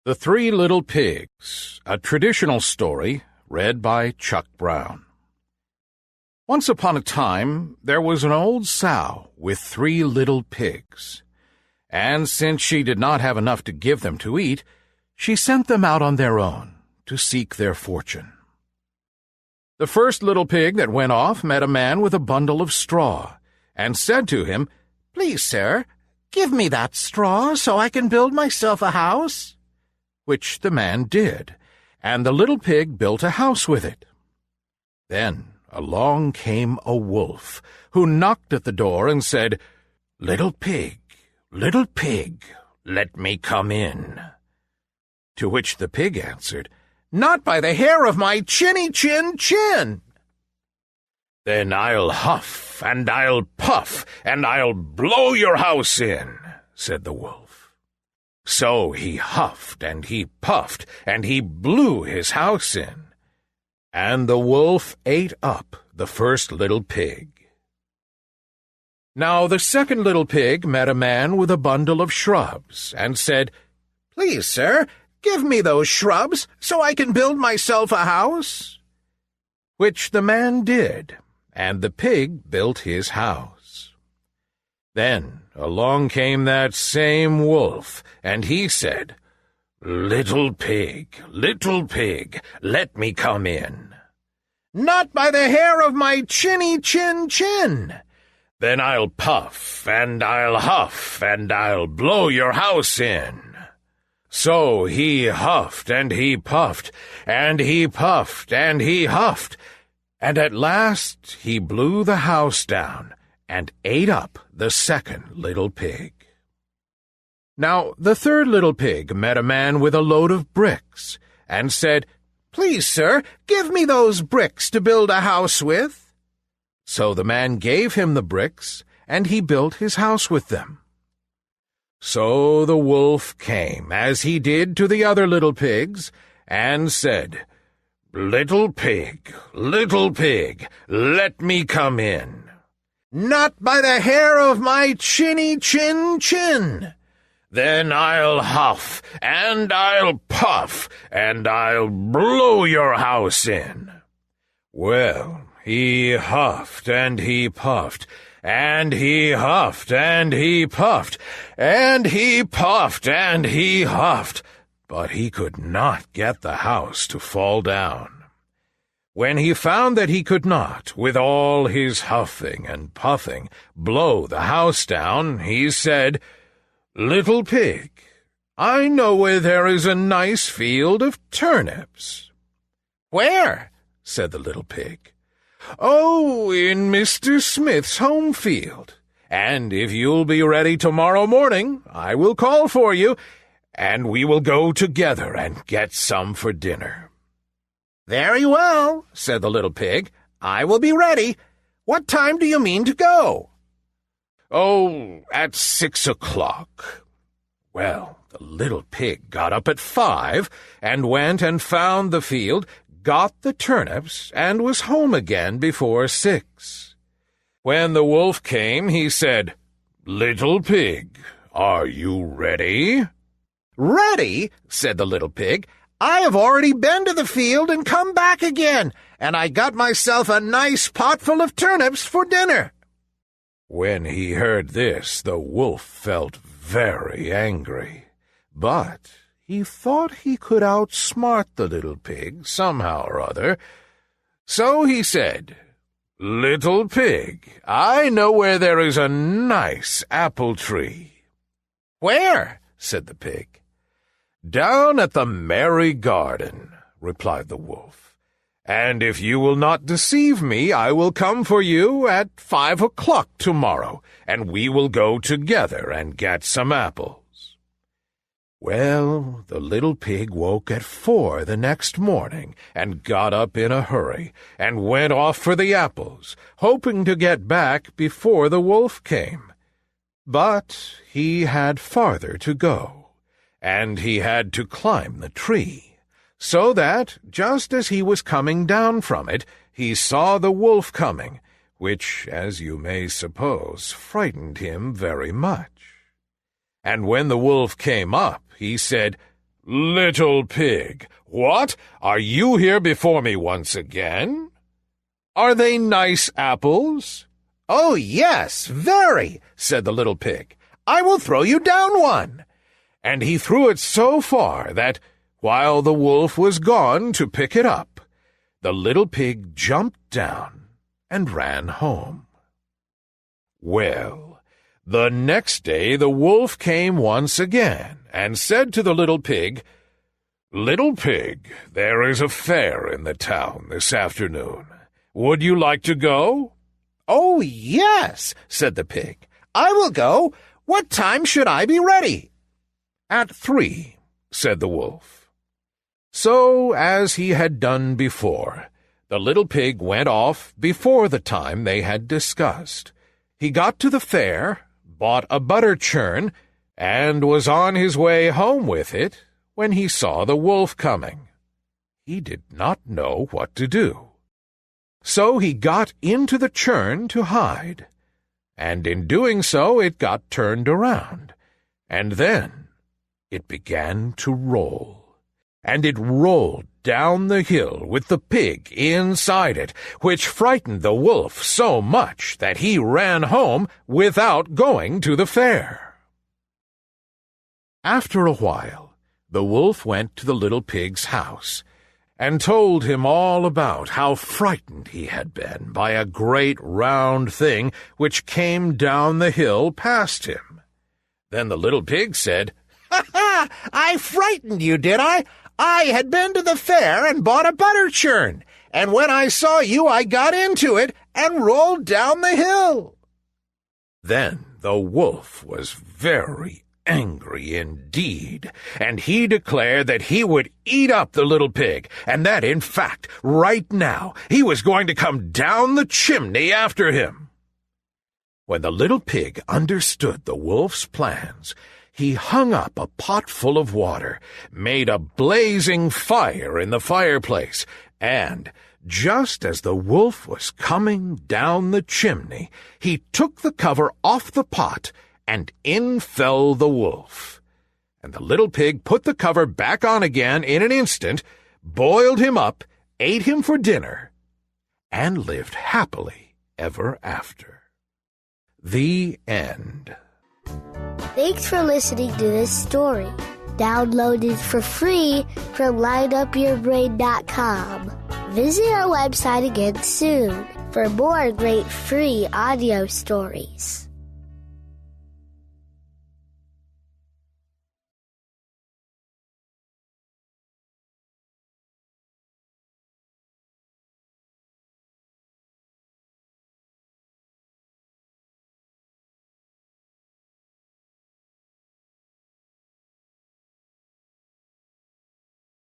The Three Little Pigs, a traditional story read by Chuck Brown. Once upon a time, there was an old sow with 3 little pigs, and since she did not have enough to give them to eat, she sent them out on their own to seek their fortune. The first little pig that went off met a man with a bundle of straw, and said to him, "Please, sir, give me that straw so I can build myself a house." Which the man did, and the little pig built a house with it. Then along came a wolf, who knocked at the door and said, little pig, let me come in." To which the pig answered, "Not by the hair of my chinny chin chin." "Then I'll huff, and I'll puff, and I'll blow your house in," said the wolf. So he huffed, and he puffed, and he blew his house in. And the wolf ate up the first little pig. Now the second little pig met a man with a bundle of shrubs, and said, "Please, sir, give me those shrubs so I can build myself a house." Which the man did, and the pig built his house. Then along came that same wolf, and he said, little pig, let me come in." "Not by the hair of my chinny chin chin." "Then I'll puff, and I'll huff, and I'll blow your house in." So he huffed, and he puffed, and he puffed, and he huffed, and at last he blew the house down, and ate up the second little pig. Now the third little pig met a man with a load of bricks, and said, "Please, sir, give me those bricks to build a house with." So the man gave him the bricks, and he built his house with them. So the wolf came, as he did to the other little pigs, and said, little pig, let me come in." "Not by the hair of my chinny chin chin." "Then I'll huff, and I'll puff, and I'll blow your house in." Well, he huffed, and he puffed, and he huffed, and he puffed, and he puffed, and he huffed, but he could not get the house to fall down. When he found that he could not, with all his huffing and puffing, blow the house down, he said, little pig, I know where there is a nice field of turnips." "Where?" said the little pig. "Oh, in Mr. Smith's home field. And if you'll be ready tomorrow morning, I will call for you, and we will go together and get some for dinner." "Very well," said the little pig. "I will be ready. What time do you mean to go?" "Oh, at 6 o'clock. Well, the little pig got up at 5, and went and found the field, got the turnips, and was home again before 6. When the wolf came, he said, little pig, are you ready?" "Ready?" said the little pig. "I have already been to the field and come back again, and I got myself a nice potful of turnips for dinner." When he heard this, the wolf felt very angry, but he thought he could outsmart the little pig somehow or other. So he said, little pig, I know where there is a nice apple tree." "Where?" said the pig. "Down at the merry garden," replied the wolf. "And if you will not deceive me, I will come for you at 5 o'clock tomorrow, and we will go together and get some apples." Well, the little pig woke at 4 the next morning, and got up in a hurry, and went off for the apples, hoping to get back before the wolf came. But he had farther to go, and he had to climb the tree, so that, just as he was coming down from it, he saw the wolf coming, which, as you may suppose, frightened him very much. And when the wolf came up, he said, "Little pig, what? Are you here before me once again? Are they nice apples?" "Oh, yes, very," said the little pig. "I will throw you down one." And he threw it so far that, while the wolf was gone to pick it up, the little pig jumped down and ran home. Well, the next day the wolf came once again and said to the little pig, "Little pig, there is a fair in the town this afternoon. Would you like to go?" "Oh, yes," said the pig. "I will go. What time should I be ready?" "At 3, said the wolf. So, as he had done before, the little pig went off before the time they had discussed. He got to the fair, bought a butter churn, and was on his way home with it when he saw the wolf coming. He did not know what to do. So he got into the churn to hide, and in doing so it got turned around, and then it began to roll. And it rolled down the hill with the pig inside it, which frightened the wolf so much that he ran home without going to the fair. After a while, the wolf went to the little pig's house and told him all about how frightened he had been by a great round thing which came down the hill past him. Then the little pig said, "Ha ha! I frightened you, did I? I had been to the fair and bought a butter churn, and when I saw you I got into it and rolled down the hill." Then the wolf was very angry indeed, and he declared that he would eat up the little pig, and that, in fact, right now he was going to come down the chimney after him. When the little pig understood the wolf's plans, he hung up a pot full of water, made a blazing fire in the fireplace, and, just as the wolf was coming down the chimney, he took the cover off the pot, and in fell the wolf. And the little pig put the cover back on again in an instant, boiled him up, ate him for dinner, and lived happily ever after. The end. Thanks for listening to this story. Download it for free from lineupyourbrain.com. Visit our website again soon for more great free audio stories.